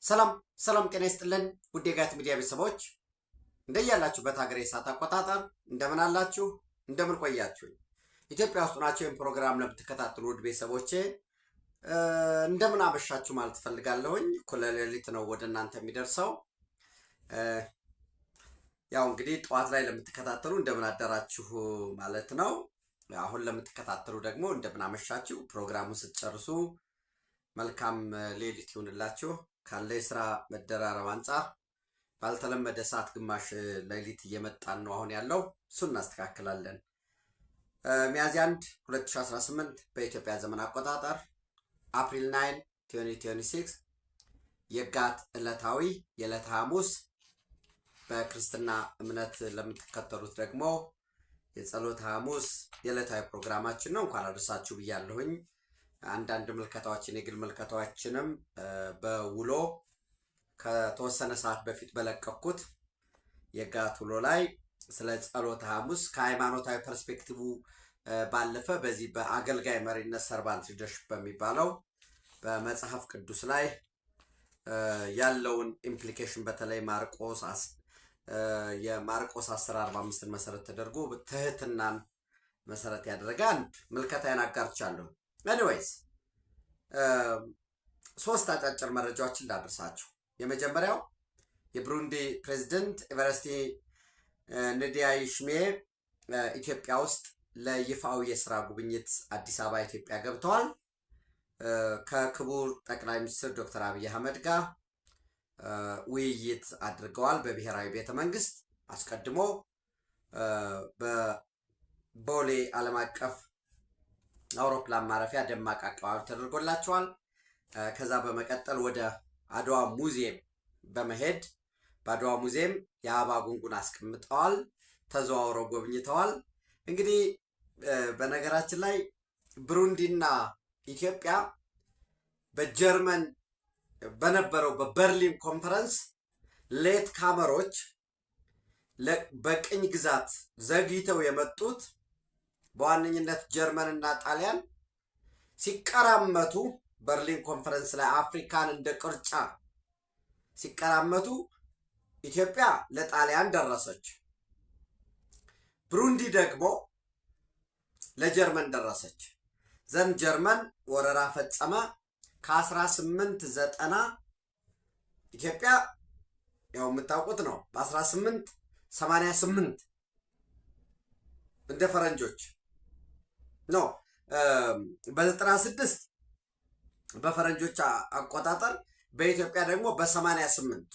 ሰላም ሰላም ጤና ይስጥልን ውድ የጋት ሚዲያ ቤተሰቦች እንደያላችሁበት ሀገር የሰዓት አቆጣጠር እንደምን አላችሁ እንደምን ቆያችሁ? ኢትዮጵያ ውስጥ ናችሁ ይህን ፕሮግራም ለምትከታተሉ ውድ ቤተሰቦቼ እንደምን አመሻችሁ ማለት ፈልጋለሁኝ። እኩለ ሌሊት ነው ወደ እናንተ የሚደርሰው። ያው እንግዲህ ጠዋት ላይ ለምትከታተሉ እንደምን አደራችሁ ማለት ነው። አሁን ለምትከታተሉ ደግሞ እንደምን አመሻችሁ። ፕሮግራሙን ስትጨርሱ መልካም ሌሊት ይሁንላችሁ። ካለ የስራ መደራረብ አንጻር ባልተለመደ ሰዓት ግማሽ ሌሊት እየመጣን ነው አሁን ያለው፣ እሱን እናስተካክላለን። ሚያዝያ 1 2018 በኢትዮጵያ ዘመን አቆጣጠር አፕሪል 9 2026 የጋት ዕለታዊ የዕለተ ሐሙስ፣ በክርስትና እምነት ለምትከተሉት ደግሞ የጸሎተ ሐሙስ የዕለታዊ ፕሮግራማችን ነው። እንኳን አደረሳችሁ ብያለሁኝ። አንዳንድ ምልከታዎችን የግል ምልከታዎችንም በውሎ ከተወሰነ ሰዓት በፊት በለቀኩት የጋት ውሎ ላይ ስለ ጸሎተ ሐሙስ ከሃይማኖታዊ ፐርስፔክቲቭ ባለፈ በዚህ በአገልጋይ መሪነት ሰርቫንት ሊደርሺፕ በሚባለው በመጽሐፍ ቅዱስ ላይ ያለውን ኢምፕሊኬሽን በተለይ የማርቆስ 10:45 መሰረት ተደርጎ ትህትናን መሰረት ያደረገ አንድ ምልከታዬን አጋርቻለሁ። ኤኒዌይስ ሶስት አጫጭር መረጃዎችን ላደርሳችሁ። የመጀመሪያው የብሩንዲ ፕሬዝዳንት ኤቨረስቲ ነዲያይሽሚዬ ኢትዮጵያ ውስጥ ለይፋዊ የስራ ጉብኝት አዲስ አበባ ኢትዮጵያ ገብተዋል። ከክቡር ጠቅላይ ሚኒስትር ዶክተር አብይ አህመድ ጋር ውይይት አድርገዋል በብሔራዊ ቤተ መንግስት። አስቀድሞ በቦሌ ዓለም አቀፍ አውሮፕላን ማረፊያ ደማቅ አቀባበል ተደርጎላቸዋል። ከዛ በመቀጠል ወደ አድዋ ሙዚየም በመሄድ በአድዋ ሙዚየም የአበባ ጉንጉን አስቀምጠዋል፣ ተዘዋውረው ጎብኝተዋል። እንግዲህ በነገራችን ላይ ብሩንዲና ኢትዮጵያ በጀርመን በነበረው በበርሊን ኮንፈረንስ ሌት ካመሮች በቅኝ ግዛት ዘግይተው የመጡት በዋነኝነት ጀርመን እና ጣሊያን ሲቀራመቱ በርሊን ኮንፈረንስ ላይ አፍሪካን እንደ ቅርጫ ሲቀራመቱ ኢትዮጵያ ለጣሊያን ደረሰች፣ ብሩንዲ ደግሞ ለጀርመን ደረሰች። ዘንድ ጀርመን ወረራ ፈጸመ። ከ1890 ኢትዮጵያ ያው የምታውቁት ነው። በ1888 እንደ ፈረንጆች ነው፣ በ96 በፈረንጆች አቆጣጠር፣ በኢትዮጵያ ደግሞ በ88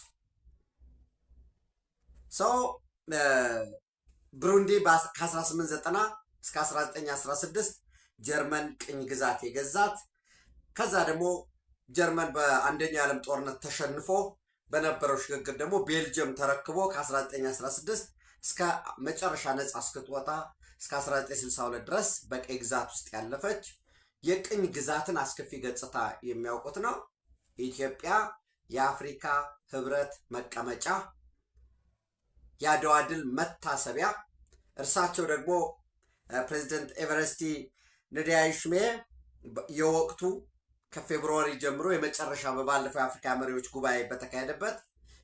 ሰው ብሩንዲ ከ1890 እስከ 1916 ጀርመን ቅኝ ግዛት የገዛት። ከዛ ደግሞ ጀርመን በአንደኛው የዓለም ጦርነት ተሸንፎ በነበረው ሽግግር ደግሞ ቤልጅየም ተረክቦ ከ1916 እስከ መጨረሻ ነጻ እስክትወጣ እስከ 1962 ድረስ በቀይ ግዛት ውስጥ ያለፈች የቅኝ ግዛትን አስከፊ ገጽታ የሚያውቁት ነው። ኢትዮጵያ የአፍሪካ ህብረት መቀመጫ፣ የአድዋ ድል መታሰቢያ። እርሳቸው ደግሞ ፕሬዚደንት ኤቨረስቲ ነዲያይሽሚዬ የወቅቱ ከፌብሩዋሪ ጀምሮ የመጨረሻ በባለፈው የአፍሪካ መሪዎች ጉባኤ በተካሄደበት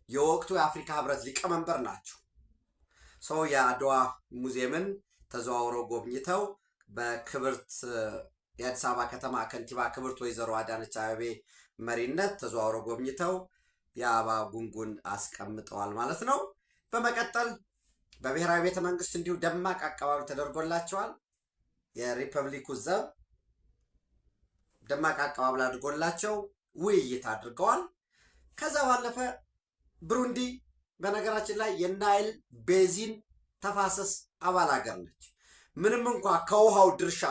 የወቅቱ የአፍሪካ ህብረት ሊቀመንበር ናቸው። ሰው የአድዋ ሙዚየምን ተዘዋውረው ጎብኝተው በክብርት የአዲስ አበባ ከተማ ከንቲባ ክብርት ወይዘሮ አዳነች አቤቤ መሪነት ተዘዋውረው ጎብኝተው የአበባ ጉንጉን አስቀምጠዋል ማለት ነው። በመቀጠል በብሔራዊ ቤተ መንግስት እንዲሁ ደማቅ አቀባበል ተደርጎላቸዋል። የሪፐብሊኩ ዘብ ደማቅ አቀባበል አድርጎላቸው ውይይት አድርገዋል። ከዛ ባለፈ ብሩንዲ በነገራችን ላይ የናይል ቤዚን ተፋሰስ አባል ሀገር ነች። ምንም እንኳ ከውሃው ድርሻ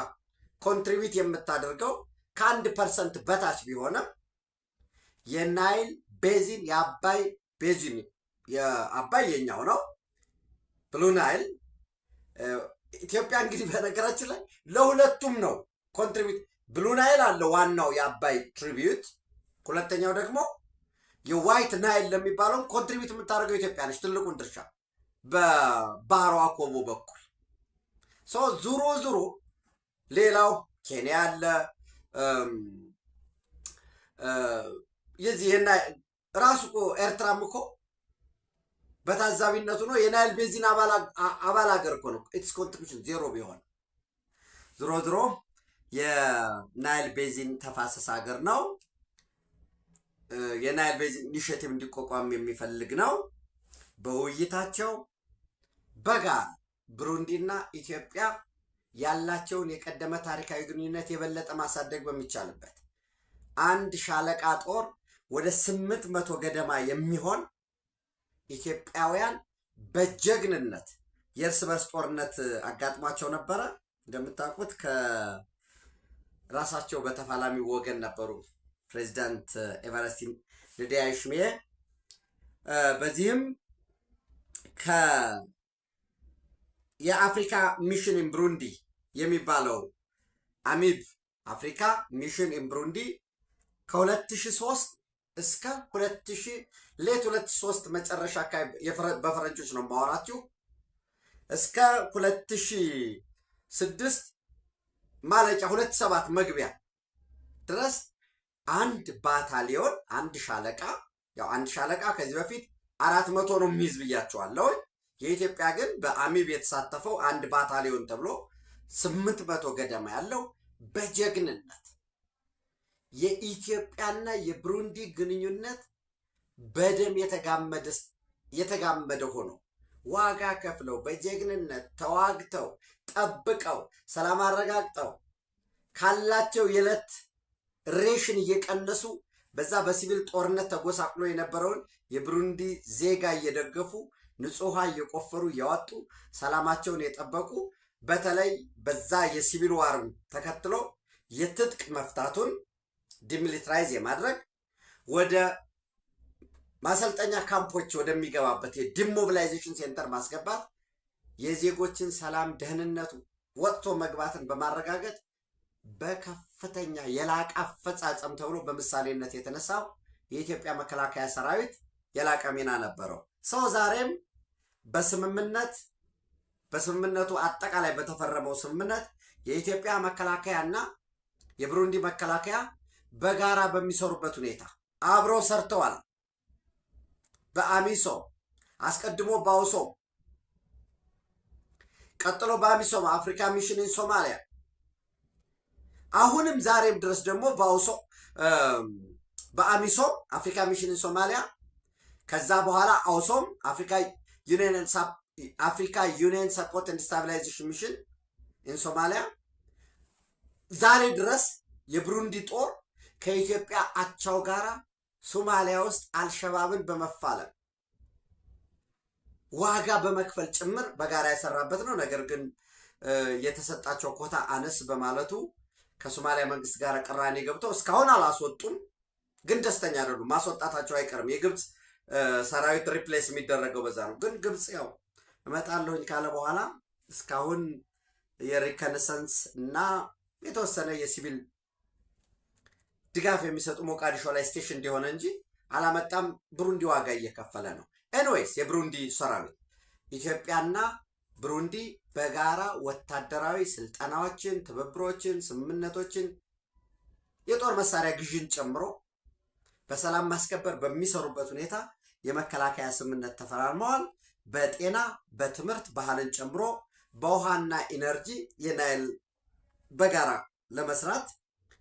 ኮንትሪቢዩት የምታደርገው ከ1% በታች ቢሆንም የናይል ቤዚን የአባይ ቤዚን የአባይ የኛው ነው ብሉ ናይል። ኢትዮጵያ እንግዲህ በነገራችን ላይ ለሁለቱም ነው ኮንትሪቢዩት። ብሉ ናይል አለ ዋናው የአባይ ትሪቢዩት፣ ሁለተኛው ደግሞ የዋይት ናይል ለሚባለው ኮንትሪቢዩት የምታደርገው ኢትዮጵያ ነች ትልቁን ድርሻ በባህሯ ኮቦ በኩል። ዙሮ ሌላው ኬንያ አለ፣ የዚህ ራሱ እኮ ኤርትራም እኮ በታዛቢነቱ ነው የናይል ቤዚን አባል ሀገር እኮ ነው። ኢትስ ኮንትሪቢዩሽን ዜሮ ቢሆን ድሮ ድሮ የናይል ቤዚን ተፋሰስ ሀገር ነው። የናይል ቤዚን ኢኒሼቲቭ እንዲቋቋም የሚፈልግ ነው። በውይይታቸው በጋራ ብሩንዲና ኢትዮጵያ ያላቸውን የቀደመ ታሪካዊ ግንኙነት የበለጠ ማሳደግ በሚቻልበት አንድ ሻለቃ ጦር ወደ 800 ገደማ የሚሆን ኢትዮጵያውያን በጀግንነት የእርስ በርስ ጦርነት አጋጥሟቸው ነበረ። እንደምታውቁት ከራሳቸው በተፋላሚ ወገን ነበሩ ፕሬዚዳንት ኤቨረስቲ ንዳይሽሜ። በዚህም የአፍሪካ ሚሽን ኢን ብሩንዲ የሚባለው አሚብ አፍሪካ ሚሽን ኢን ብሩንዲ ከ2003 እስከ 2003 መጨረሻ አካባቢ በፈረንጆች ነው ማወራችሁ እስከ 2006 ማለጫ 2007 መግቢያ ድረስ አንድ ባታሊዮን አንድ ሻለቃ ያው አንድ ሻለቃ ከዚህ በፊት 400 ነው የሚይዝ ብያቸዋለሁ። የኢትዮጵያ ግን በአሚብ የተሳተፈው አንድ ባታሊዮን ተብሎ 800 ገደማ ያለው በጀግንነት የኢትዮጵያና የብሩንዲ ግንኙነት በደም የተጋመደ ሆኖ ዋጋ ከፍለው በጀግንነት ተዋግተው ጠብቀው ሰላም አረጋግጠው ካላቸው የዕለት ሬሽን እየቀነሱ በዛ በሲቪል ጦርነት ተጎሳቅሎ የነበረውን የብሩንዲ ዜጋ እየደገፉ ንጹህ ውሃ እየቆፈሩ እያወጡ ሰላማቸውን የጠበቁ በተለይ በዛ የሲቪል ዋርም ተከትሎ የትጥቅ መፍታቱን ዲሚሊታራይዝ የማድረግ ወደ ማሰልጠኛ ካምፖች ወደሚገባበት የዲሞቢላይዜሽን ሴንተር ማስገባት የዜጎችን ሰላም ደህንነቱ ወጥቶ መግባትን በማረጋገጥ በከፍተኛ የላቀ አፈጻጸም ተብሎ በምሳሌነት የተነሳው የኢትዮጵያ መከላከያ ሰራዊት የላቀ ሚና ነበረው። ሰው ዛሬም በስምምነቱ አጠቃላይ በተፈረመው ስምምነት የኢትዮጵያ መከላከያ እና የብሩንዲ መከላከያ በጋራ በሚሰሩበት ሁኔታ አብረው ሰርተዋል። በአሚሶም አስቀድሞ በአውሶም ቀጥሎ በአሚሶም አፍሪካ ሚሽን ኢን ሶማሊያ አሁንም ዛሬም ድረስ ደግሞ በአሚሶም አፍሪካ ሚሽን ኢን ሶማሊያ ከዛ በኋላ አውሶም አፍሪካ ዩኒየን ሰፖርት ኤንድ ስታቢላይዜሽን ሚሽን ኢን ሶማሊያ ዛሬ ድረስ የብሩንዲ ጦር ከኢትዮጵያ አቻው ጋራ ሶማሊያ ውስጥ አልሸባብን በመፋለም ዋጋ በመክፈል ጭምር በጋራ የሰራበት ነው። ነገር ግን የተሰጣቸው ኮታ አነስ በማለቱ ከሶማሊያ መንግስት ጋር ቅራኔ ገብተው እስካሁን አላስወጡም። ግን ደስተኛ አይደሉም። ማስወጣታቸው አይቀርም። የግብፅ ሰራዊት ሪፕሌስ የሚደረገው በዛ ነው። ግን ግብፅ ያው እመጣለሁኝ ካለ በኋላ እስካሁን የሪኮነሰንስ እና የተወሰነ የሲቪል ድጋፍ የሚሰጡ ሞቃዲሾ ላይ ስቴሽን እንዲሆነ እንጂ አላመጣም። ብሩንዲ ዋጋ እየከፈለ ነው። ኤንዌይስ የብሩንዲ ሰራዊት ኢትዮጵያና ብሩንዲ በጋራ ወታደራዊ ስልጠናዎችን፣ ትብብሮችን፣ ስምምነቶችን የጦር መሳሪያ ግዥን ጨምሮ በሰላም ማስከበር በሚሰሩበት ሁኔታ የመከላከያ ስምምነት ተፈራርመዋል። በጤና፣ በትምህርት፣ ባህልን ጨምሮ በውሃና ኢነርጂ የናይል በጋራ ለመስራት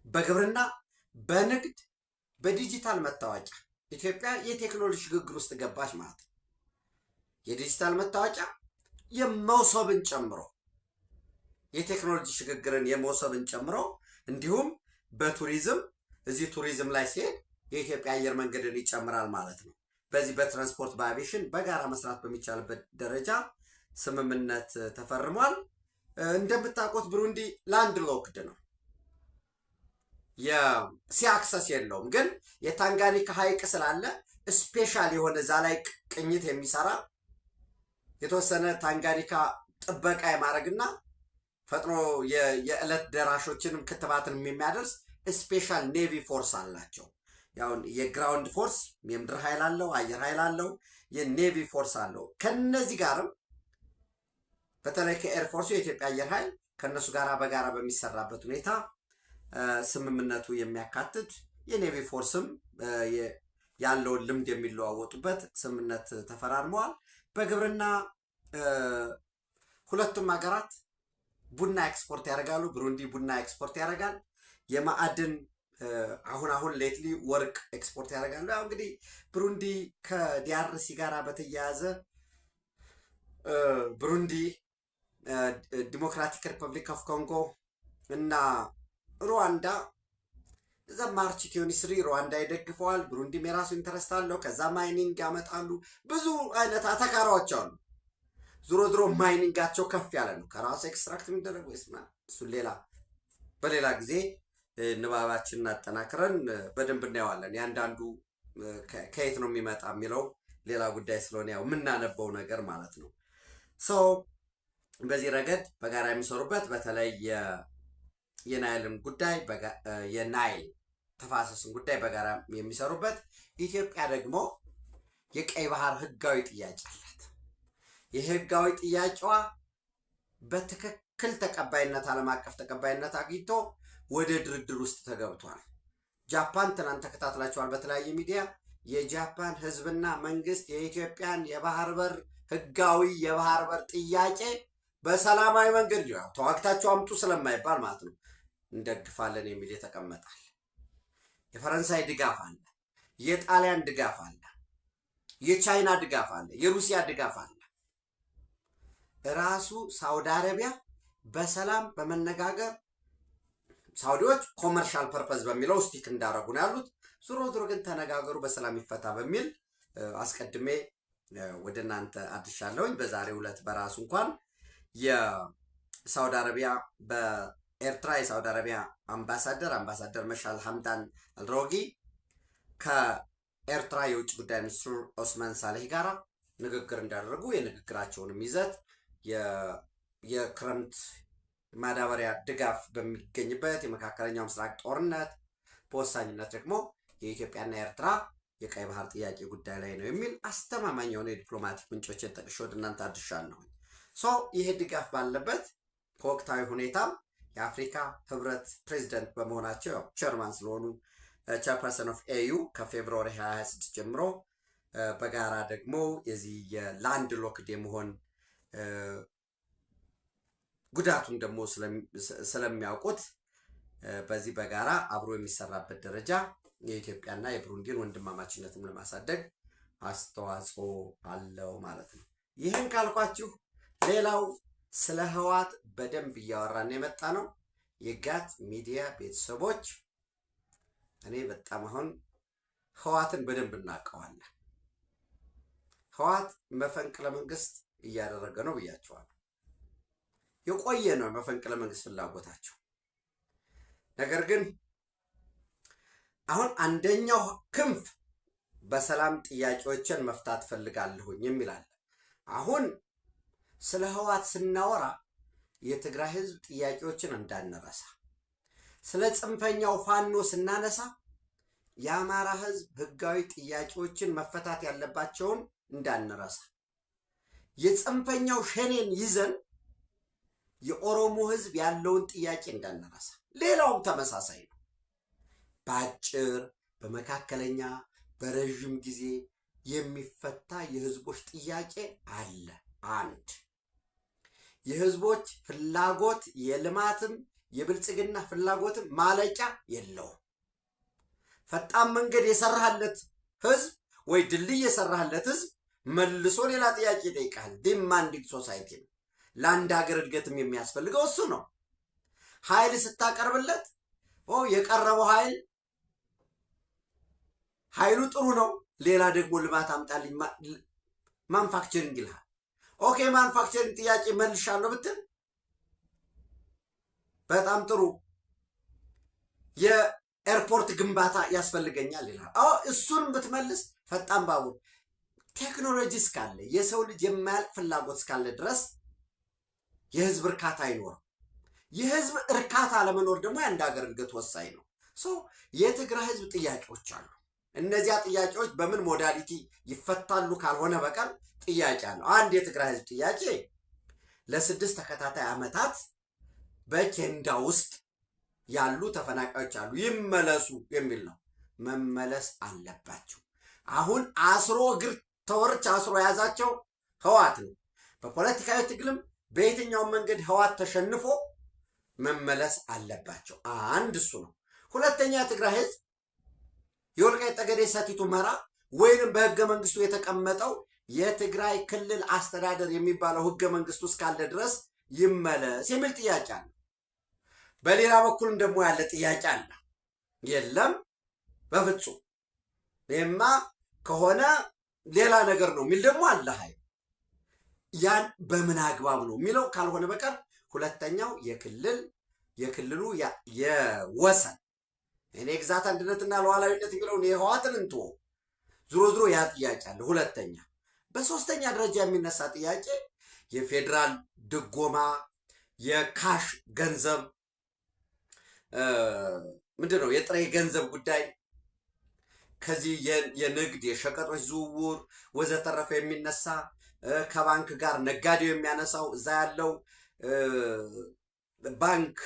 በግብርና፣ በንግድ፣ በዲጂታል መታወቂያ ኢትዮጵያ የቴክኖሎጂ ሽግግር ውስጥ ገባች ማለት ነው። የዲጂታል መታወቂያ የመውሰብን ጨምሮ የቴክኖሎጂ ሽግግርን የመውሰብን ጨምሮ እንዲሁም በቱሪዝም እዚህ ቱሪዝም ላይ ሲሄድ የኢትዮጵያ አየር መንገድን ይጨምራል ማለት ነው። በዚህ በትራንስፖርት በአቪዬሽን በጋራ መስራት በሚቻልበት ደረጃ ስምምነት ተፈርሟል። እንደምታውቁት ብሩንዲ ላንድ ሎክድ ነው፣ የሲ አክሰስ የለውም። ግን የታንጋኒካ ሐይቅ ስላለ ስፔሻል የሆነ እዛ ላይ ቅኝት የሚሰራ የተወሰነ ታንጋኒካ ጥበቃ የማድረግና ፈጥኖ የዕለት ደራሾችንም ክትባትን የሚያደርስ ስፔሻል ኔቪ ፎርስ አላቸው። ያው የግራውንድ ፎርስ የምድር ኃይል አለው፣ አየር ኃይል አለው፣ የኔቪ ፎርስ አለው። ከነዚህ ጋርም በተለይ ከኤርፎርሱ የኢትዮጵያ አየር ኃይል ከነሱ ጋር በጋራ በሚሰራበት ሁኔታ ስምምነቱ የሚያካትት የኔቪ ፎርስም ያለውን ልምድ የሚለዋወጡበት ስምምነት ተፈራርመዋል። በግብርና ሁለቱም ሀገራት ቡና ኤክስፖርት ያደርጋሉ። ብሩንዲ ቡና ኤክስፖርት ያደርጋል። የማዕድን አሁን ሌትሊ ወርቅ ኤክስፖርት ያደርጋሉ። ያው እንግዲህ ብሩንዲ ከዲአርሲ ጋር በተያያዘ ብሩንዲ፣ ዲሞክራቲክ ሪፐብሊክ ኦፍ ኮንጎ እና ሩዋንዳ እዛ ማርች 23 ሩዋንዳ ይደግፈዋል። ብሩንዲም የራሱ ኢንተረስት አለው። ከዛ ማይኒንግ ያመጣሉ። ብዙ አይነት አተካራዎች አሉ። ዞሮ ማይኒንጋቸው ከፍ ያለ ነው። ከራሱ ኤክስትራክት የሚደረግ ወይስ እሱ በሌላ ጊዜ ንባባችንን አጠናክረን በደንብ እናየዋለን። ያንዳንዱ ከየት ነው የሚመጣ የሚለው ሌላ ጉዳይ ስለሆነ ያው የምናነበው ነገር ማለት ነው። በዚህ ረገድ በጋራ የሚሰሩበት በተለይ የናይልን ጉዳይ የናይል ተፋሰስን ጉዳይ በጋራ የሚሰሩበት፣ ኢትዮጵያ ደግሞ የቀይ ባህር ህጋዊ ጥያቄ አላት። የህጋዊ ጥያቄዋ በትክክል ተቀባይነት ዓለም አቀፍ ተቀባይነት አግኝቶ ወደ ድርድር ውስጥ ተገብቷል። ጃፓን ትናንት ተከታትላችኋል በተለያየ ሚዲያ። የጃፓን ህዝብና መንግስት የኢትዮጵያን የባህር በር ህጋዊ የባህር በር ጥያቄ በሰላማዊ መንገድ ነው ተዋግታችሁ አምጡ ስለማይባል ማለት ነው እንደግፋለን የሚል የተቀመጣል። የፈረንሳይ ድጋፍ አለ፣ የጣሊያን ድጋፍ አለ፣ የቻይና ድጋፍ አለ፣ የሩሲያ ድጋፍ አለ። ራሱ ሳውዲ አረቢያ በሰላም በመነጋገር ሳውዲዎች ኮመርሻል ፐርፐዝ በሚለው ስቲክ እንዳረጉ ነው ያሉት። ዞሮ ግን ተነጋገሩ በሰላም ይፈታ በሚል አስቀድሜ ወደ እናንተ አድርሻለሁኝ። በዛሬው ዕለት በራሱ እንኳን የሳውዲ አረቢያ በኤርትራ የሳውዲ አረቢያ አምባሳደር መሻል ሐምዳን አልሮጊ ከኤርትራ የውጭ ጉዳይ ሚኒስትር ኦስማን ሳሌህ ጋር ንግግር እንዳደረጉ የንግግራቸውንም ይዘት የክረምት ማዳበሪያ ድጋፍ በሚገኝበት የመካከለኛው ምስራቅ ጦርነት በወሳኝነት ደግሞ የኢትዮጵያና የኤርትራ የቀይ ባህር ጥያቄ ጉዳይ ላይ ነው የሚል አስተማማኝ የሆነ የዲፕሎማቲክ ምንጮችን ጠቅሼ ወደ እናንተ አድርሻለሁ። ይሄ ድጋፍ ባለበት ከወቅታዊ ሁኔታም የአፍሪካ ህብረት ፕሬዚደንት በመሆናቸው ቸርማን ስለሆኑ ቸርፐርሰን ኦፍ ኤዩ ከፌብሩዋሪ 26 ጀምሮ በጋራ ደግሞ የዚህ የላንድ ሎክድ የመሆን ጉዳቱን ደግሞ ስለሚያውቁት በዚህ በጋራ አብሮ የሚሰራበት ደረጃ የኢትዮጵያና የብሩንዲን ወንድማማችነትም ለማሳደግ አስተዋጽኦ አለው ማለት ነው። ይህን ካልኳችሁ ሌላው ስለ ህወሓት በደንብ እያወራን የመጣ ነው። የጋት ሚዲያ ቤተሰቦች እኔ በጣም አሁን ህወሓትን በደንብ እናውቀዋለን። ህወሓት መፈንቅለ መንግስት እያደረገ ነው ብያቸዋል። የቆየ ነው መፈንቅለ መንግስት ፍላጎታቸው። ነገር ግን አሁን አንደኛው ክንፍ በሰላም ጥያቄዎችን መፍታት ፈልጋለሁኝ የሚላል። አሁን ስለ ህወሓት ስናወራ የትግራይ ህዝብ ጥያቄዎችን እንዳንረሳ፣ ስለ ጽንፈኛው ፋኖ ስናነሳ የአማራ ህዝብ ህጋዊ ጥያቄዎችን መፈታት ያለባቸውን እንዳንረሳ፣ የጽንፈኛው ሸኔን ይዘን የኦሮሞ ህዝብ ያለውን ጥያቄ እንዳንረሳ። ሌላውም ተመሳሳይ ነው። በአጭር በመካከለኛ በረዥም ጊዜ የሚፈታ የህዝቦች ጥያቄ አለ። አንድ የህዝቦች ፍላጎት የልማትም የብልጽግና ፍላጎትም ማለቂያ የለውም። ፈጣን መንገድ የሰራህለት ህዝብ ወይ ድልድይ የሰራህለት ህዝብ መልሶ ሌላ ጥያቄ ይጠይቃል። ዲማንዲንግ ሶሳይቲ ነው። ለአንድ ሀገር እድገትም የሚያስፈልገው እሱ ነው። ኃይል ስታቀርብለት የቀረበው ኃይሉ ጥሩ ነው፣ ሌላ ደግሞ ልማት አምጣልኝ ማንፋክቸሪንግ ይልሃል። ኦኬ ማንፋክቸሪንግ ጥያቄ መልሻለሁ ብትል በጣም ጥሩ፣ የኤርፖርት ግንባታ ያስፈልገኛል ይልሃል። እሱን ብትመልስ ፈጣን ባቡር፣ ቴክኖሎጂ እስካለ የሰው ልጅ የማያልቅ ፍላጎት እስካለ ድረስ የህዝብ እርካታ አይኖርም። የህዝብ እርካታ ለመኖር ደግሞ የአንድ ሀገር እድገት ወሳኝ ነው። የትግራይ ህዝብ ጥያቄዎች አሉ። እነዚያ ጥያቄዎች በምን ሞዳሊቲ ይፈታሉ ካልሆነ በቀር ጥያቄ አለው። አንድ የትግራይ ህዝብ ጥያቄ ለ6 ተከታታይ ዓመታት በኬንዳ ውስጥ ያሉ ተፈናቃዮች አሉ፣ ይመለሱ የሚል ነው። መመለስ አለባቸው። አሁን አስሮ እግር ተወርች አስሮ የያዛቸው ህወሓት ነው። በፖለቲካዊ ትግልም በየትኛውም መንገድ ህወሓት ተሸንፎ መመለስ አለባቸው። አንድ እሱ ነው። ሁለተኛ የትግራይ ህዝብ የወልቃይት ጠገዴ ሰቲት ሁመራ ወይንም በህገ መንግስቱ የተቀመጠው የትግራይ ክልል አስተዳደር የሚባለው ህገ መንግስቱ እስካለ ድረስ ይመለስ የሚል ጥያቄ አለ። በሌላ በኩልም ደግሞ ያለ ጥያቄ አለ። የለም በፍጹም ይሄማ ከሆነ ሌላ ነገር ነው የሚል ደግሞ አለ። ያን በምን አግባብ ነው የሚለው ካልሆነ በቀር ሁለተኛው የክልሉ የወሰን እኔ ግዛት አንድነትና ሉዓላዊነት የሚለውን የህወሓትን እንቶ ዞሮ ያ ጥያቄ አለ። ሁለተኛ በሶስተኛ ደረጃ የሚነሳ ጥያቄ የፌዴራል ድጎማ የካሽ ገንዘብ ምንድነው የጥሬ ገንዘብ ጉዳይ ከዚህ የንግድ የሸቀጦች ዝውውር ወዘተረፈ የሚነሳ ከባንክ ጋር ነጋዴው የሚያነሳው እዛ ያለው ባንክ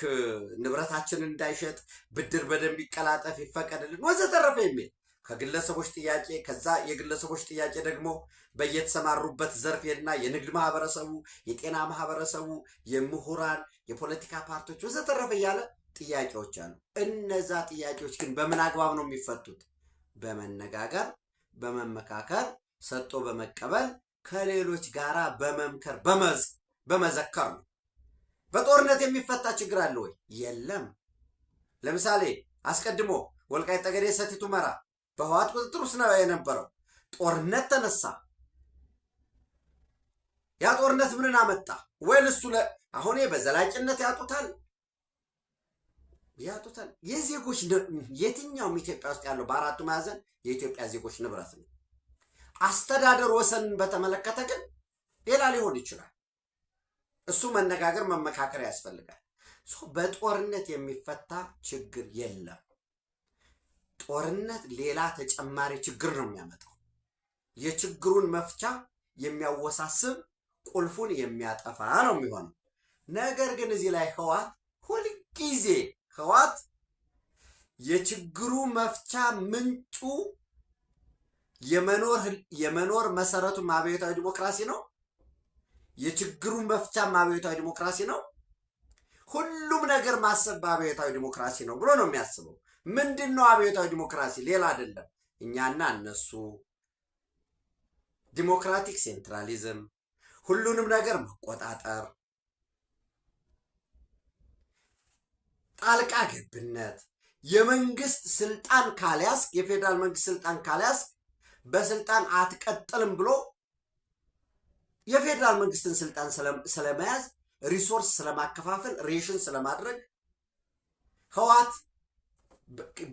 ንብረታችንን እንዳይሸጥ ብድር በደንብ ይቀላጠፍ ይፈቀድልን ወዘተረፈ የሚል ከግለሰቦች ጥያቄ ከዛ የግለሰቦች ጥያቄ ደግሞ በየተሰማሩበት ዘርፍ እና የንግድ ማህበረሰቡ የጤና ማህበረሰቡ የምሁራን የፖለቲካ ፓርቲዎች ወዘተረፈ እያለ ጥያቄዎች አሉ። እነዛ ጥያቄዎች ግን በምን አግባብ ነው የሚፈቱት? በመነጋገር በመመካከር ሰጥቶ በመቀበል ከሌሎች ጋራ በመምከር በመዘከር ነው። በጦርነት የሚፈታ ችግር አለ ወይ? የለም። ለምሳሌ አስቀድሞ ወልቃይት ጠገዴ ሰቲት ሁመራ በህወሓት ቁጥጥር ውስጥ ነው የነበረው። ጦርነት ተነሳ። ያ ጦርነት ምንን አመጣ? ወይ እሱ አሁን በዘላቂነት ያጡታል። የዜጎች የትኛውም ኢትዮጵያ ውስጥ ያለው በአራቱ ማዕዘን የኢትዮጵያ ዜጎች ንብረት ነው። አስተዳደር ወሰንን በተመለከተ ግን ሌላ ሊሆን ይችላል። እሱ መነጋገር መመካከር ያስፈልጋል። በጦርነት የሚፈታ ችግር የለም። ጦርነት ሌላ ተጨማሪ ችግር ነው የሚያመጣው። የችግሩን መፍቻ የሚያወሳስብ ቁልፉን የሚያጠፋ ነው የሚሆነው። ነገር ግን እዚህ ላይ ህወሓት ሁልጊዜ የችግሩ መፍቻ ምንጩ የመኖር መሰረቱ አብዮታዊ ዲሞክራሲ ነው። የችግሩ መፍቻ አብዮታዊ ዲሞክራሲ ነው። ሁሉም ነገር ማሰብ በአብዮታዊ ዲሞክራሲ ነው ብሎ ነው የሚያስበው። ምንድን ነው አብዮታዊ ዲሞክራሲ? ሌላ አይደለም። እኛና እነሱ ዲሞክራቲክ ሴንትራሊዝም፣ ሁሉንም ነገር መቆጣጠር፣ ጣልቃ ገብነት፣ የመንግስት ስልጣን ካልያዝክ የፌዴራል መንግስት ስልጣን ካልያዝክ በስልጣን አትቀጥልም ብሎ የፌዴራል መንግስትን ስልጣን ስለመያዝ ሪሶርስ ስለማከፋፈል ሬሽን ስለማድረግ ህወሓት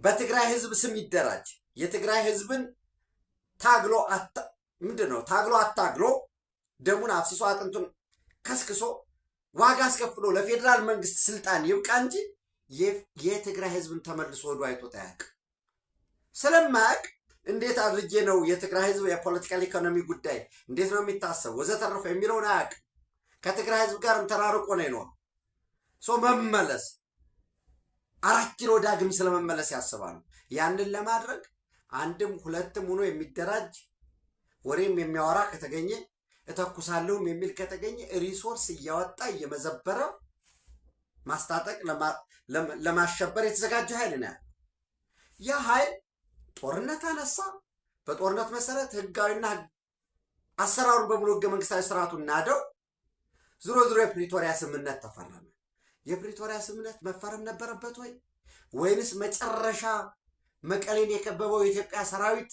በትግራይ ህዝብ ስም ይደራጅ የትግራይ ህዝብን ታግሎ አታግሎ ደሙን አፍስሶ አጥንቱን ከስክሶ ዋጋ አስከፍሎ ለፌዴራል መንግስት ስልጣን ይብቃ እንጂ የትግራይ ህዝብን ተመልሶ ወዶ አይቶት አያውቅም። ስለማያውቅ እንዴት አድርጌ ነው የትግራይ ህዝብ የፖለቲካል ኢኮኖሚ ጉዳይ እንዴት ነው የሚታሰብ ወዘተረፈ የሚለውን አያውቅም። ከትግራይ ህዝብ ጋርም ተራርቆ ነው የኖረው። መመለስ 4 ኪሎ ዳግም ስለመመለስ ያስባሉ። ያንን ለማድረግ አንድም ሁለትም ሆኖ የሚደራጅ ወሬም የሚያወራ ከተገኘ እተኩሳለሁም የሚል ከተገኘ ሪሶርስ እያወጣ እየመዘበረ ማስታጠቅ ለማሸበር የተዘጋጀ ኃይል ነው። ያ ኃይል ጦርነት አነሳ። በጦርነት መሰረት ህጋዊና አሰራሩን በሙሉ ህገ መንግስታዊ ስርዓቱን ናደው። ዞሮ የፕሪቶሪያ ስምምነት ተፈረመ። የፕሪቶሪያ ስምምነት መፈረም ነበረበት ወይ? ወይንስ መጨረሻ መቀሌን የከበበው የኢትዮጵያ ሰራዊት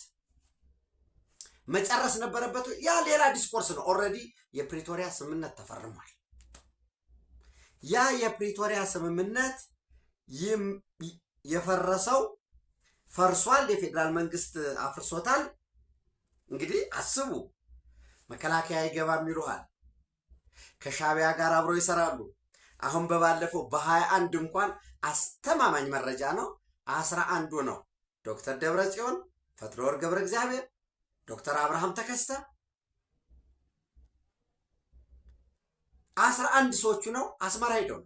መጨረስ ነበረበት ወይ? ያ ሌላ ዲስኮርስ ነው። ኦልሬዲ የፕሪቶሪያ ስምምነት ተፈርሟል። ያ የፕሪቶሪያ ስምምነት የፈረሰው ፈርሷል። የፌዴራል መንግስት አፍርሶታል። እንግዲህ አስቡ፣ መከላከያ ይገባም ይሉሃል። ከሻቢያ ጋር አብረው ይሰራሉ። አሁን በባለፈው በ21 እንኳን አስተማማኝ መረጃ ነው 11 ነው ዶክተር ደብረጽዮን፣ ፈትለወርቅ ገብረ እግዚአብሔር፣ ዶክተር አብርሃም ተከስተ 11 ሰዎቹ ነው አስመራ ሄደው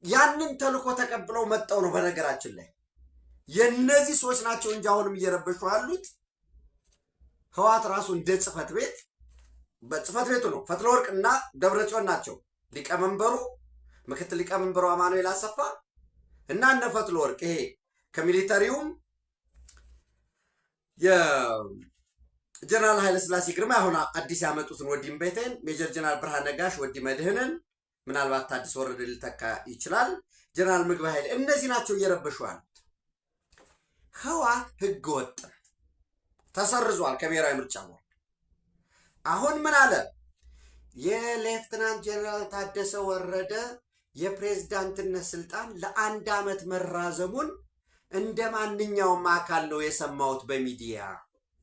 ያንን ተልኮ ተቀብለው መጣው ነው። በነገራችን ላይ የነዚህ ሰዎች ናቸው እንጂ አሁንም እየረበሹ ያሉት ህወሓት ራሱ እንደ ጽህፈት ቤት በጽህፈት ቤቱ ነው። ፈትለወርቅ እና ደብረጽዮን ናቸው ሊቀመንበሩ፣ ምክትል ሊቀመንበሩ አማኑኤል አሰፋ እና እነ ፈትለወርቅ ይሄ ከሚሊተሪውም የጀነራል ኃይለስላሴ ግርማ አሁን አዲስ ያመጡትን ወዲም ቤቴን፣ ሜጀር ጀነራል ብርሃነ ነጋሽ፣ ወዲ መድህንን፣ ምናልባት ታዲስ ወረደ ሊተካ ይችላል፣ ጀነራል ምግብ ኃይል፣ እነዚህ ናቸው እየረበሹ ያሉት። ህወሓት ህገ ወጥ ተሰርዟል ከብሔራዊ ምርጫ ቦርድ። አሁን ምን አለ? የሌፍትናንት ጀነራል ታደሰ ወረደ የፕሬዝዳንትነት ስልጣን ለ1 ዓመት መራዘሙን እንደ ማንኛውም አካል ነው የሰማሁት በሚዲያ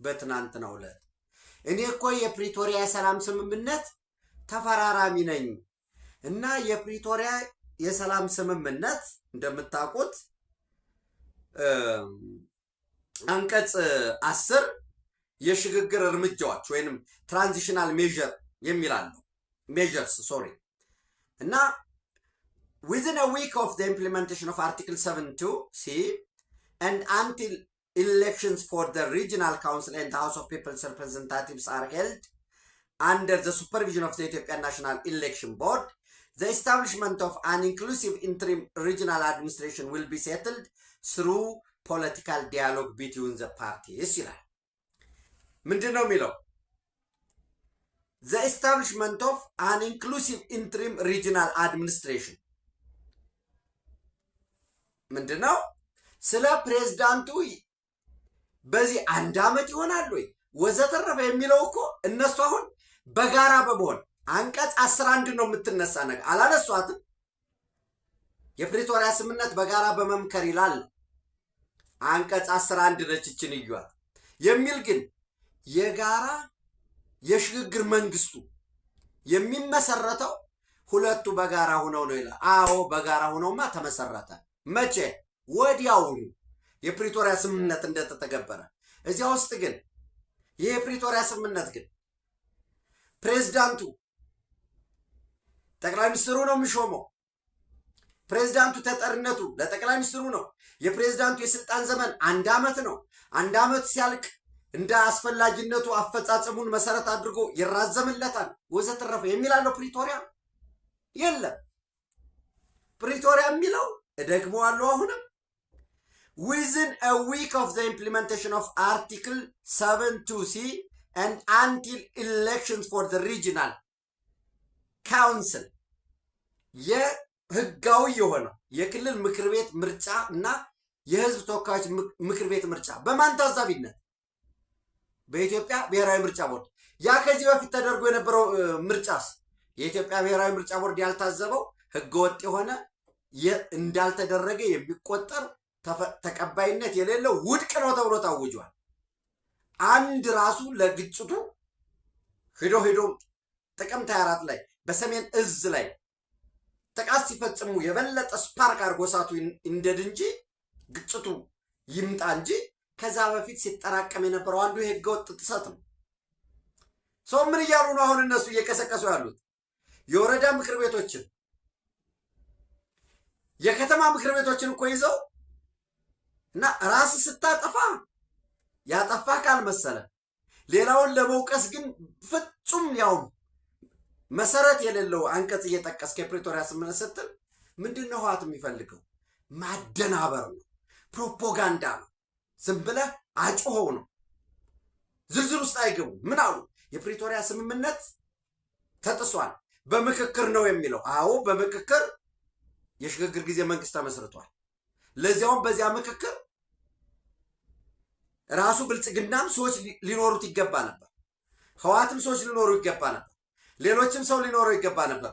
በትናንትናው ዕለት። እኔ እኮ የፕሪቶሪያ የሰላም ስምምነት ተፈራራሚ ነኝ እና የፕሪቶሪያ የሰላም ስምምነት እንደምታውቁት አንቀጽ 10 የሽግግር እርምጃዎች ወይንም ትራንዚሽናል ሜዥር የሚላለው ሜዥርስ እና within a week of the implementation of Article 7.2c and until elections for the Regional Council and the House of People's Representatives are held under the supervision of the Ethiopian National Election Board, the establishment of an inclusive interim regional administration will be settled through political dialogue between the parties. ምንድነው የሚለው? The establishment of an inclusive interim regional administration ምንድነው? ስለ ፕሬዝዳንቱ በዚህ 1 ዓመት ይሆናል ወይ ወዘተረፈ የሚለው እኮ እነሱ አሁን በጋራ በመሆን አንቀጽ 11 ነው የምትነሳ ነገር አላነሷትም። የፕሪቶሪያ ስምምነት በጋራ በመምከር ይላል አንቀጽ 11 ነችችን ይዩት የሚል ግን የጋራ የሽግግር መንግስቱ የሚመሰረተው ሁለቱ በጋራ ሆነው ነው ይላል። አዎ በጋራ ሆነውማ ተመሰረተ። መቼ? ወዲያውኑ የፕሪቶሪያ ስምምነት እንደተተገበረ። እዚያ ውስጥ ግን ይሄ የፕሪቶሪያ ስምምነት ግን ፕሬዝዳንቱ ጠቅላይ ሚኒስትሩ ነው የሚሾመው። ፕሬዝዳንቱ ተጠሪነቱ ለጠቅላይ ሚኒስትሩ ነው። የፕሬዝዳንቱ የስልጣን ዘመን 1 ዓመት ነው። 1 ዓመት ሲያልቅ እንደ አስፈላጊነቱ አፈጻጸሙን መሰረት አድርጎ ይራዘምለታል ወዘተረፈ የሚላለው ፕሪቶሪያ የለም። ፕሪቶሪያ የሚለው እደግመዋለሁ አሁንም within a week of the implementation of Article 7.2c and until elections for the Regional Council የህጋዊ የሆነው የክልል ምክር ቤት ምርጫ እና የህዝብ ተወካዮች ምክር ቤት ምርጫ በማን ታዛቢነት? በኢትዮጵያ ብሔራዊ ምርጫ ቦርድ። ያ ከዚህ በፊት ተደርጎ የነበረው ምርጫስ የኢትዮጵያ ብሔራዊ ምርጫ ቦርድ ያልታዘበው ህገወጥ የሆነ እንዳልተደረገ የሚቆጠር ተቀባይነት የሌለው ውድቅ ነው ተብሎ ታውጇል። አንድ ራሱ ለግጭቱ ሄዶ ጥቅምት 24 ላይ በሰሜን እዝ ላይ ጥቃት ሲፈጽሙ የበለጠ ስፓርክ አድርጎ እሳቱ እንደድ እንጂ ግጭቱ ይምጣ እንጂ ከዛ በፊት ሲጠራቀም የነበረው አንዱ የህገወጥ ጥሰት ነው። ሰው ምን እያሉ ነው አሁን እነሱ እየቀሰቀሱ ያሉት? የወረዳ ምክር ቤቶችን የከተማ ምክር ቤቶችን እኮ ይዘው እና ራስ ስታጠፋ ያጠፋ ካልመሰለ ሌላውን ለመውቀስ ግን ፍጹም ያው መሰረት የሌለው አንቀጽ እየጠቀስከ የፕሪቶሪያ ስምምነት ስትል ምንድነው ህወሓት የሚፈልገው? ማደናበር ነው፣ ፕሮፓጋንዳ ነው። ዝም ብለህ አጮኸው ነው። ዝርዝር ውስጥ አይገቡ። ምን አሉ? የፕሪቶሪያ ስምምነት ተጥሷል፣ በምክክር ነው የሚለው። አዎ በምክክር የሽግግር ጊዜ መንግስት ተመስርቷል። ለዚያውም በዚያ ምክክር ራሱ ብልጽግናም ሰዎች ሊኖሩት ይገባ ነበር። ህወሓትም ሰዎች ሊኖሩ ይገባ ነበር። ሌሎችም ሰው ሊኖሩ ይገባ ነበር።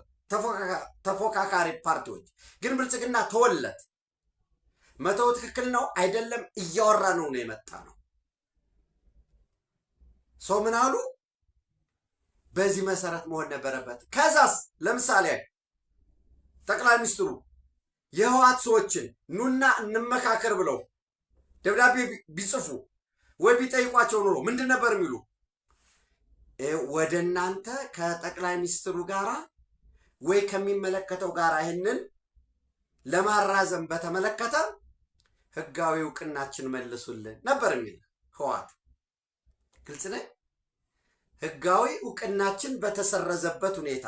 ተፎካካሪ ፓርቲዎች ግን ብልጽግና ተወለት። መተው ትክክል ነው አይደለም እያወራ ነው የመጣ ነው። ሰው ምን አሉ? በዚህ መሰረት መሆን ነበረበት። ከዛስ ለምሳሌ ጠቅላይ ሚኒስትሩ የህወሓት ሰዎችን ኑና እንመካከር ብለው ደብዳቤ ቢጽፉ ወይ ቢጠይቋቸው ኖሮ ምንድን ነበር የሚሉ? ወደ እናንተ ከጠቅላይ ሚኒስትሩ ጋራ ወይ ከሚመለከተው ጋራ ይህንን ለማራዘም በተመለከተ ህጋዊ እውቅናችን መልሱልን ነበር የሚል ህወሓት። ግልጽ ነው። ህጋዊ እውቅናችን በተሰረዘበት ሁኔታ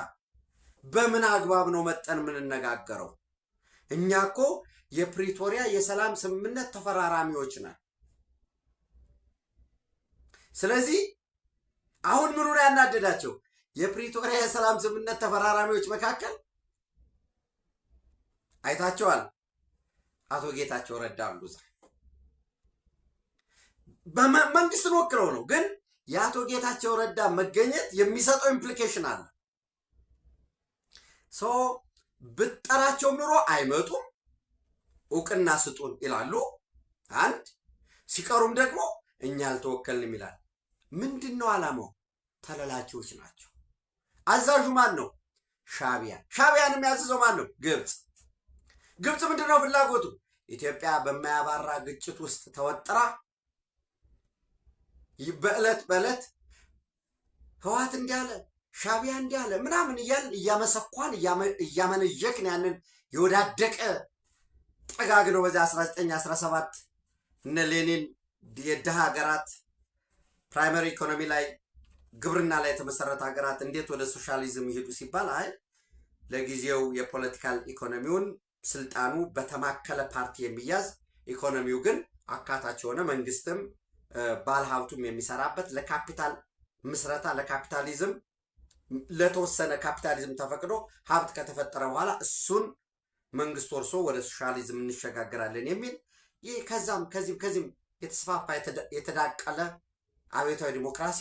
በምን አግባብ ነው መጠን የምንነጋገረው? እኛ እኮ የፕሪቶሪያ የሰላም ስምምነት ተፈራራሚዎች ነን። ስለዚህ አሁን ምኑ ነው ያናደዳቸው? የፕሪቶሪያ የሰላም ስምምነት ተፈራራሚዎች መካከል አይታቸዋል። አቶ ጌታቸው ረዳ አሉ። በመንግስትን ወክለው ነው፣ ግን የአቶ ጌታቸው ረዳ መገኘት የሚሰጠው ኢምፕሊኬሽን አለ። ብጠራቸው ኑሮ አይመጡም፣ እውቅና ስጡን ይላሉ። አንድ ሲቀሩም ደግሞ እኛ አልተወከልንም ይላል። ምንድን ነው ዓላማው? ተለላኪዎች ናቸው። አዛዡ ማን ነው? ሻዕቢያ። ሻዕቢያን የሚያዝዘው ማን ነው? ግብፅ። ግብፅ ምንድን ነው ፍላጎቱ? ኢትዮጵያ በማያባራ ግጭት ውስጥ ተወጥራ በዕለት በዕለት ህወሓት እንዲህ አለ፣ ሻዕቢያ እንዲህ አለ ምናምን እያልን እያመሰኳን እያመነዠክን ያንን የወዳደቀ ጠጋግ ነው። በዚያ 1917 እነ ሌኒን የድሃ ሀገራት ፕራይመሪ ኢኮኖሚ ላይ ግብርና ላይ የተመሰረተ ሀገራት እንዴት ወደ ሶሻሊዝም ይሄዱ ሲባል አይ ለጊዜው የፖለቲካል ኢኮኖሚውን ስልጣኑ በተማከለ ፓርቲ የሚያዝ ኢኮኖሚው ግን አካታች የሆነ መንግስትም ባለሀብቱም የሚሰራበት ለካፒታል ምስረታ ለካፒታሊዝም ለተወሰነ ካፒታሊዝም ተፈቅዶ ሀብት ከተፈጠረ በኋላ እሱን መንግስት ወርሶ ወደ ሶሻሊዝም እንሸጋግራለን የሚል ይህ ከዚህም የተስፋፋ የተዳቀለ አብዮታዊ ዲሞክራሲ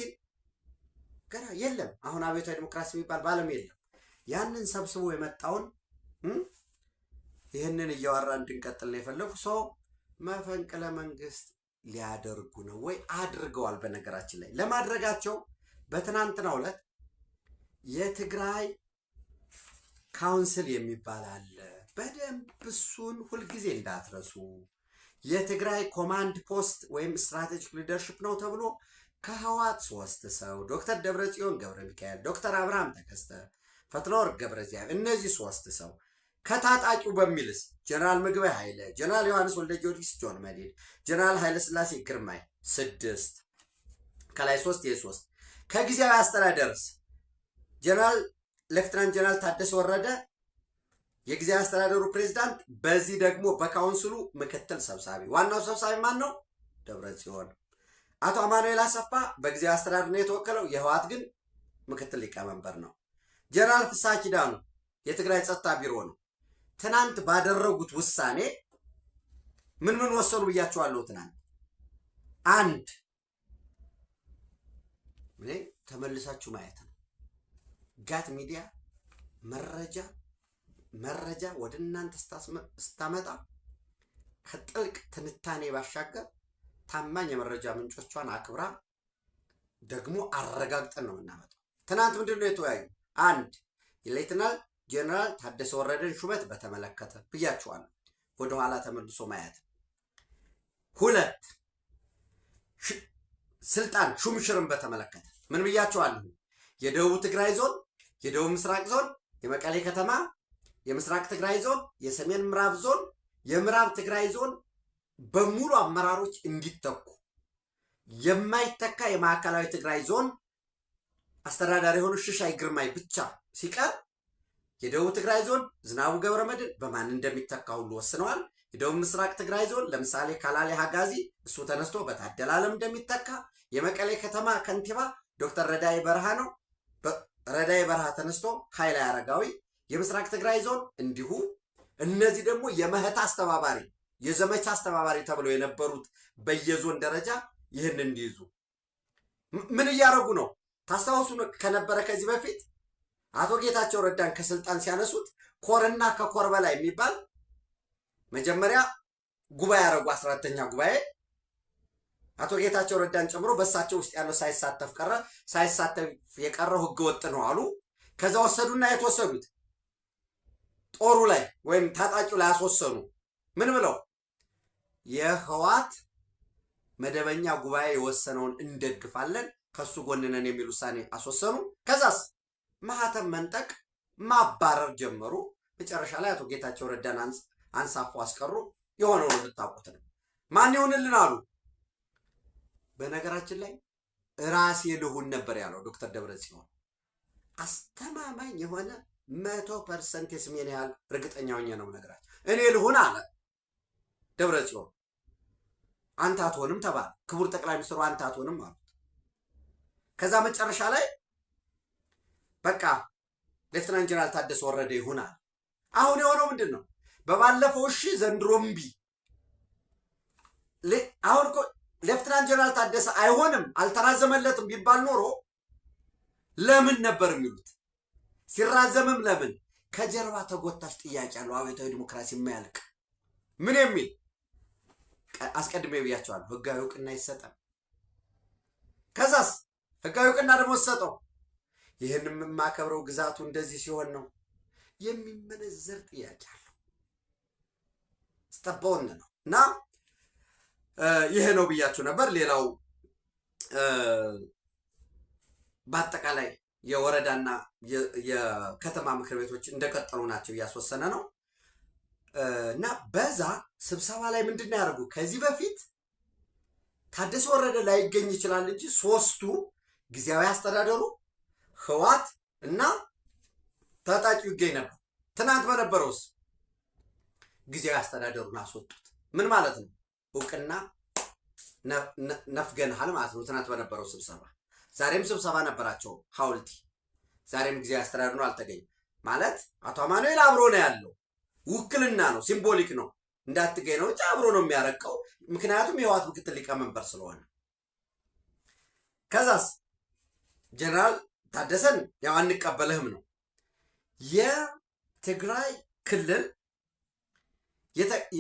ገና የለም። አሁን አብዮታዊ ዲሞክራሲ የሚባል በዓለም የለም። ያንን ሰብስቦ የመጣውን ይህንን እያወራ እንድንቀጥል ነው የፈለጉ። መፈንቅለ መንግስት ሊያደርጉ ነው ወይ? አድርገዋል። በነገራችን ላይ ለማድረጋቸው በትናንትናው ዕለት የትግራይ ካውንስል የሚባል አለ። በደንብ እሱን ሁልጊዜ እንዳትረሱ። የትግራይ ኮማንድ ፖስት ወይም ስትራቴጂክ ሊደርሽፕ ነው ተብሎ ከህወሓት 3 ሰው ዶክተር ደብረጽዮን ገብረ ሚካኤል፣ ዶክተር አብርሃም ተከስተ፣ ፈትለወርቅ ገብረእግዚአብሔር እነዚህ 3 ሰው ከታጣቂው በሚልስ ጀነራል ምግበይ ኃይለ፣ ጀነራል ዮሐንስ ወልደ ጊዮርጊስ ጆን መዲድ፣ ጀነራል ኃይለ ስላሴ ግርማይ 6 ከላይ 3 የ3 ከጊዜያዊ አስተዳደርስ ጀነራል ሌፍትናንት ጀነራል ታደሰ ወረደ የጊዜያዊ አስተዳደሩ ፕሬዝዳንት፣ በዚህ ደግሞ በካውንስሉ ምክትል ሰብሳቢ። ዋናው ሰብሳቢ ማን ነው? ደብረጽዮን። አቶ አማኑኤል አሰፋ በጊዜያዊ አስተዳደር ነው የተወከለው፣ የህወሓት ግን ምክትል ሊቀመንበር ነው። ጀነራል ፍስሐ ኪዳኑ የትግራይ ጸጥታ ቢሮ ነው። ትናንት ባደረጉት ውሳኔ ምን ወሰኑ ብያቸዋለሁ። ትናንት አንድ ተመልሳችሁ ማየት ነው። ጋት ሚዲያ መረጃ ወደ እናንተ ስታመጣ ከጥልቅ ትንታኔ ባሻገር ታማኝ የመረጃ ምንጮቿን አክብራ ደግሞ አረጋግጠን ነው የምናመጣው። ትናንት ምንድን ነው የተወያዩ? አንድ የሌተናል ጀነራል ታደሰ ወረደን ሹመት በተመለከተ ብያቸዋለሁ። ወደኋላ ተመልሶ ማየት። 2 ስልጣን ሹምሽርን በተመለከተ ምን ብያቸዋለሁ? የደቡብ ትግራይ ዞን፣ የደቡብ ምስራቅ ዞን፣ የመቀሌ ከተማ፣ የምስራቅ ትግራይ ዞን፣ የሰሜን ምዕራብ ዞን፣ የምዕራብ ትግራይ ዞን በሙሉ አመራሮች እንዲተኩ፣ የማይተካ የማዕከላዊ ትግራይ ዞን አስተዳዳሪ የሆኑ ሽሻይ ግርማይ ብቻ ሲቀር የደቡብ ትግራይ ዞን ዝናቡ ገብረመድህን በማን እንደሚተካ ሁሉ ወስነዋል። የደቡብ ምስራቅ ትግራይ ዞን ለምሳሌ ካላሊ ሀጋዚ እሱ ተነስቶ በታደለ ዓለም እንደሚተካ፣ የመቀሌ ከተማ ከንቲባ ዶክተር ረዳይ በርሃ ነው። ረዳይ በርሃ ተነስቶ ኃይለ አረጋዊ፣ የምስራቅ ትግራይ ዞን እንዲሁ። እነዚህ ደግሞ የመህታ አስተባባሪ የዘመቻ አስተባባሪ ተብለው የነበሩት በየዞን ደረጃ ይህን እንዲይዙ ምን እያደረጉ ነው? ታስታውሱ ከነበረ ከዚህ በፊት አቶ ጌታቸው ረዳን ከስልጣን ሲያነሱት ኮርና ከኮር በላይ የሚባል መጀመሪያ ጉባኤ ያደረጉ 14ኛ ጉባኤ አቶ ጌታቸው ረዳን ጨምሮ በእሳቸው ውስጥ ያለው ሳይሳተፍ ቀረ። ሳይሳተፍ የቀረው ህገወጥ ነው አሉ። ከዛ ወሰዱና የተወሰዱት ጦሩ ላይ ወይም ታጣቂው ላይ አስወሰኑ። ምን ብለው? የህወሓት መደበኛ ጉባኤ የወሰነውን እንደግፋለን ከሱ ጎንነን የሚል ውሳኔ አስወሰኑ። ከዛስ ማህተም መንጠቅ ማባረር ጀመሩ። መጨረሻ ላይ አቶ ጌታቸው ረዳን አንሳፎ አስቀሩ። የሆነው የምታውቁት ነው። ማን ይሆንልን አሉ። በነገራችን ላይ ራሴ ልሁን ነበር ያለው ዶክተር ደብረጽዮን። አስተማማኝ የሆነ 100% የስሜን ያህል እርግጠኛ ሆኜ ነው ነገራቸው። እኔ ልሁን አለ ደብረጽዮን። አንተ አትሆንም ተባለ። ክቡር ጠቅላይ ሚኒስትሩ አንተ አትሆንም አሉት። ከዛ መጨረሻ ላይ በቃ ሌፍትናንት ጀነራል ታደሰ ወረደ ይሆናል። አሁን የሆነው ምንድን ነው? በባለፈው እሺ ዘንድሮ እምቢ። አሁን እኮ ሌፍትናንት ጀነራል ታደሰ አይሆንም አልተራዘመለትም ቢባል ኖሮ ለምን ነበር የሚሉት? ሲራዘምም ለምን? ከጀርባ ተጎታች ጥያቄ አለው። አብዮታዊ ዲሞክራሲ የማያልቅ ምን የሚል አስቀድሜ ብያቸዋለሁ። ህጋዊ እውቅና ይሰጣል። ከዛስ ህጋዊ እውቅና ደግሞ ሰጠው። ይህንም የማከብረው ግዛቱ እንደዚህ ሲሆን ነው የሚመነዘር ጥያቄ አለው። ስተባውን ነው እና ይሄ ነው ብያችሁ ነበር። ሌላው በአጠቃላይ የወረዳና የከተማ ምክር ቤቶች እንደቀጠሉ ናቸው፣ እያስወሰነ ነው እና በዛ ስብሰባ ላይ ምንድን ነው ያደርጉ? ከዚህ በፊት ታደሰ ወረደ ላይገኝ ይችላል እንጂ ሶስቱ ጊዜያዊ አስተዳደሩ ህዋት እና ታጣቂው ይገኝ ነበር። ትናንት በነበረውስ ጊዜያዊ አስተዳደሩን አስወጡት። ምን ማለት ነው? እውቅና ነፍገንሃል ማለት ነው። ትናንት በነበረው ስብሰባ ዛሬም ስብሰባ ነበራቸው ሐውልቲ። ዛሬም ጊዜያዊ አስተዳደሩ አልተገኘም ማለት አቶ አማኑኤል አብሮ ነው ያለው። ውክልና ነው፣ ሲምቦሊክ ነው። እንዳትገኝ ነው እንጂ አብሮ ነው የሚያረቀው። ምክንያቱም የህወሓት ምክትል ሊቀመንበር ስለሆነ። ከዛስ ጀነራል ታደሰን ያው አንቀበልህም ነው። የትግራይ ክልል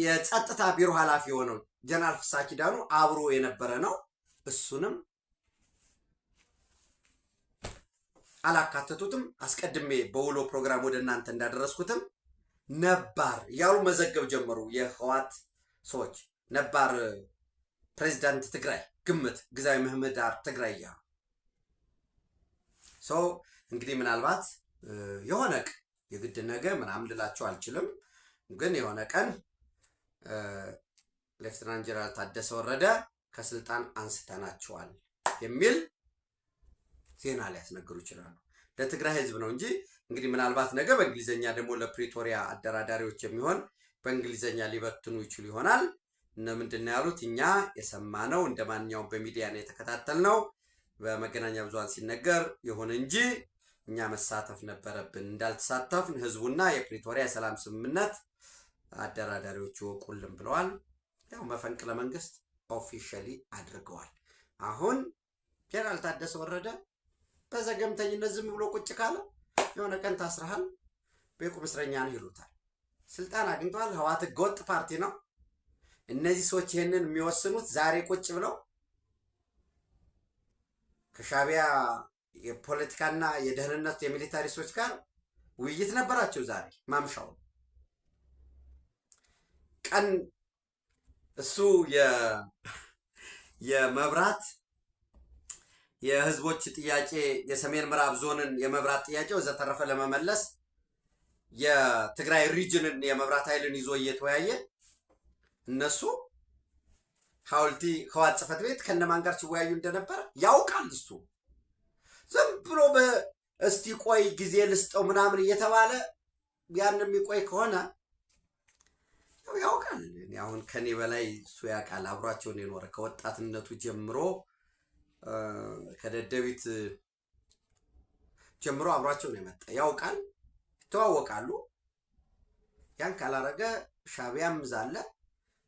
የጸጥታ ቢሮ ኃላፊ የሆነው ጀነራል ፍስሐ ኪዳኑ አብሮ የነበረ ነው። እሱንም አላካተቱትም። አስቀድሜ በውሎ ፕሮግራም ወደ እናንተ እንዳደረስኩትም ነባር እያሉ መዘገብ ጀመሩ። የህወሓት ሰዎች ነባር ፕሬዚዳንት ትግራይ ግምት ጊዜያዊ ምህዳር ትግራይ እያሉ ሰው እንግዲህ ምናልባት የሆነ ቀን የግድ ነገ ምናምን ልላቸው አልችልም፣ ግን የሆነ ቀን ሌፍትናንት ጀነራል ታደሰ ወረደ ከስልጣን አንስተናቸዋል የሚል ዜና ሊያስነግሩ ይችላሉ። ለትግራይ ህዝብ ነው እንጂ እንግዲህ ምናልባት ነገ በእንግሊዝኛ ደግሞ ለፕሪቶሪያ አደራዳሪዎች የሚሆን በእንግሊዝኛ ሊበትኑ ይችሉ ይሆናል። ምንድን ነው ያሉት? እኛ የሰማነው እንደ ማንኛውም በሚዲያ ነው የተከታተልነው፣ በመገናኛ ብዙሃን ሲነገር ይሁን እንጂ እኛ መሳተፍ ነበረብን፣ እንዳልተሳተፍን ህዝቡና የፕሪቶሪያ የሰላም ስምምነት አደራዳሪዎች ይወቁልን ብለዋል። ያው መፈንቅለ መንግስት ኦፊሻሊ አድርገዋል። አሁን ጀነራል ታደሰ ወረደ በዘገምተኝነት ዝም ብሎ ቁጭ ካለ የሆነ ቀን ታስረሃል፣ በቁም እስረኛ ነህ ይሉታል። ስልጣን አግኝተዋል። ህወሓት ህገወጥ ፓርቲ ነው። እነዚህ ሰዎች ይህንን የሚወስኑት ዛሬ ቁጭ ብለው ከሻዕቢያ የፖለቲካና የደህንነት የሚሊታሪ ሰዎች ጋር ውይይት ነበራቸው። ዛሬ ማምሻው ቀን እሱ የመብራት የህዝቦች ጥያቄ የሰሜን ምዕራብ ዞንን የመብራት ጥያቄ ወዘተረፈ ለመመለስ የትግራይ ሪጅንን የመብራት ኃይልን ይዞ እየተወያየ እነሱ ሐውልቲ ህወሓት ጽሕፈት ቤት ከነማን ጋር ሲወያዩ እንደነበረ ያውቃል። እሱ ዝም ብሎ እስቲ ቆይ ጊዜ ልስጠው ምናምን እየተባለ ያን የሚቆይ ከሆነ ያውቃል። አሁን ከኔ በላይ እሱ ያውቃል። አብሯቸውን የኖረ ከወጣትነቱ ጀምሮ ከደደቢት ጀምሮ አብሯቸው ነው የመጣ። ያውቃል፣ ይተዋወቃሉ። ያን ካላረገ ሻዕቢያም ዛለ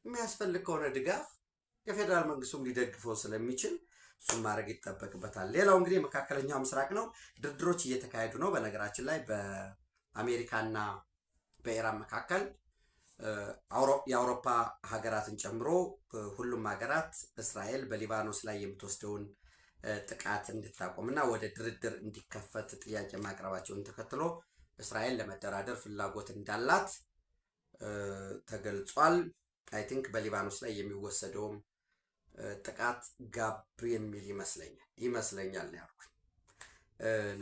የሚያስፈልግ ከሆነ ድጋፍ የፌዴራል መንግስቱም ሊደግፈው ስለሚችል እሱም ማድረግ ይጠበቅበታል። ሌላው እንግዲህ መካከለኛው ምስራቅ ነው። ድርድሮች እየተካሄዱ ነው። በነገራችን ላይ በአሜሪካና በኢራን መካከል የአውሮፓ ሀገራትን ጨምሮ ሁሉም ሀገራት እስራኤል በሊባኖስ ላይ የምትወስደውን ጥቃት እንድታቆምና ወደ ድርድር እንዲከፈት ጥያቄ ማቅረባቸውን ተከትሎ እስራኤል ለመደራደር ፍላጎት እንዳላት ተገልጿል። አይ ቲንክ በሊባኖስ ላይ የሚወሰደውም ጥቃት ጋብ የሚል ይመስለኛል ነው ያልኩት።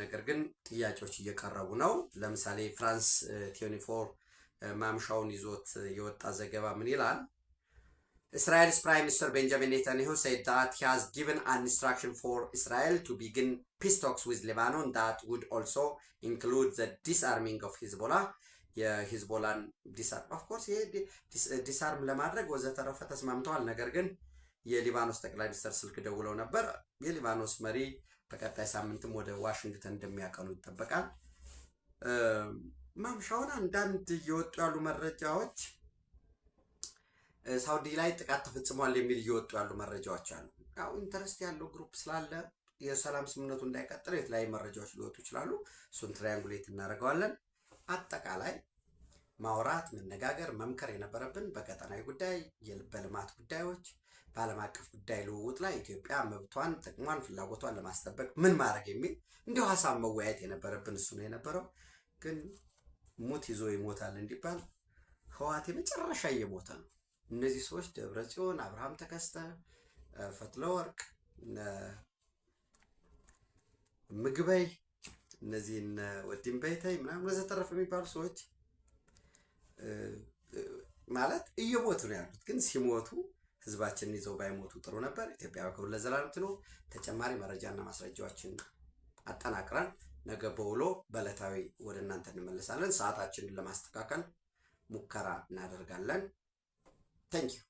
ነገር ግን ጥያቄዎች እየቀረቡ ነው። ለምሳሌ ፍራንስ 24 ማምሻውን ይዞት የወጣ ዘገባ ምን ይላል? Israel's Prime Minister Benjamin Netanyahu said that he has given an instruction for Israel to begin peace talks with Lebanon that would also include the disarming of Hezbollah. የሂዝቦላን ኦፍኮርስ ይሄ ዲስአርም ለማድረግ ወዘተረፈ ተስማምተዋል። ነገር ግን የሊባኖስ ጠቅላይ ሚኒስትር ስልክ ደውለው ነበር። የሊባኖስ መሪ በቀጣይ ሳምንትም ወደ ዋሽንግተን እንደሚያቀኑ ይጠበቃል። ማምሻውን አንዳንድ እየወጡ ያሉ መረጃዎች ሳውዲ ላይ ጥቃት ተፈጽሟል የሚል እየወጡ ያሉ መረጃዎች አሉ። ያው ኢንተረስት ያለው ግሩፕ ስላለ የሰላም ስምምነቱ እንዳይቀጥል የተለያዩ መረጃዎች ሊወጡ ይችላሉ። እሱን ትራያንጉሌት እናደርገዋለን። አጠቃላይ ማውራት፣ መነጋገር፣ መምከር የነበረብን በቀጠናዊ ጉዳይ፣ በልማት ጉዳዮች፣ በዓለም አቀፍ ጉዳይ ልውውጥ ላይ ኢትዮጵያ መብቷን፣ ጥቅሟን፣ ፍላጎቷን ለማስጠበቅ ምን ማድረግ የሚል እንዲሁ ሀሳብ መወያየት የነበረብን እሱ ነው የነበረው። ግን ሙት ይዞ ይሞታል እንዲባል ህወሓት የመጨረሻ እየሞተ ነው። እነዚህ ሰዎች ደብረ ጽዮን፣ አብርሃም ተከስተ፣ ፈትለወርቅ፣ ምግበይ፣ እነዚህን ወዲም በይተይ ምናምን ወዘተረፈ የሚባሉ ሰዎች ማለት እየሞቱ ነው ያሉት። ግን ሲሞቱ ህዝባችንን ይዘው ባይሞቱ ጥሩ ነበር። ኢትዮጵያ በክብር ለዘላለም ትኑር። ተጨማሪ መረጃና ማስረጃዎችን አጠናቅረን ነገ በውሎ በዕለታዊ ወደ እናንተ እንመለሳለን። ሰዓታችንን ለማስተካከል ሙከራ እናደርጋለን። ታንኪዩ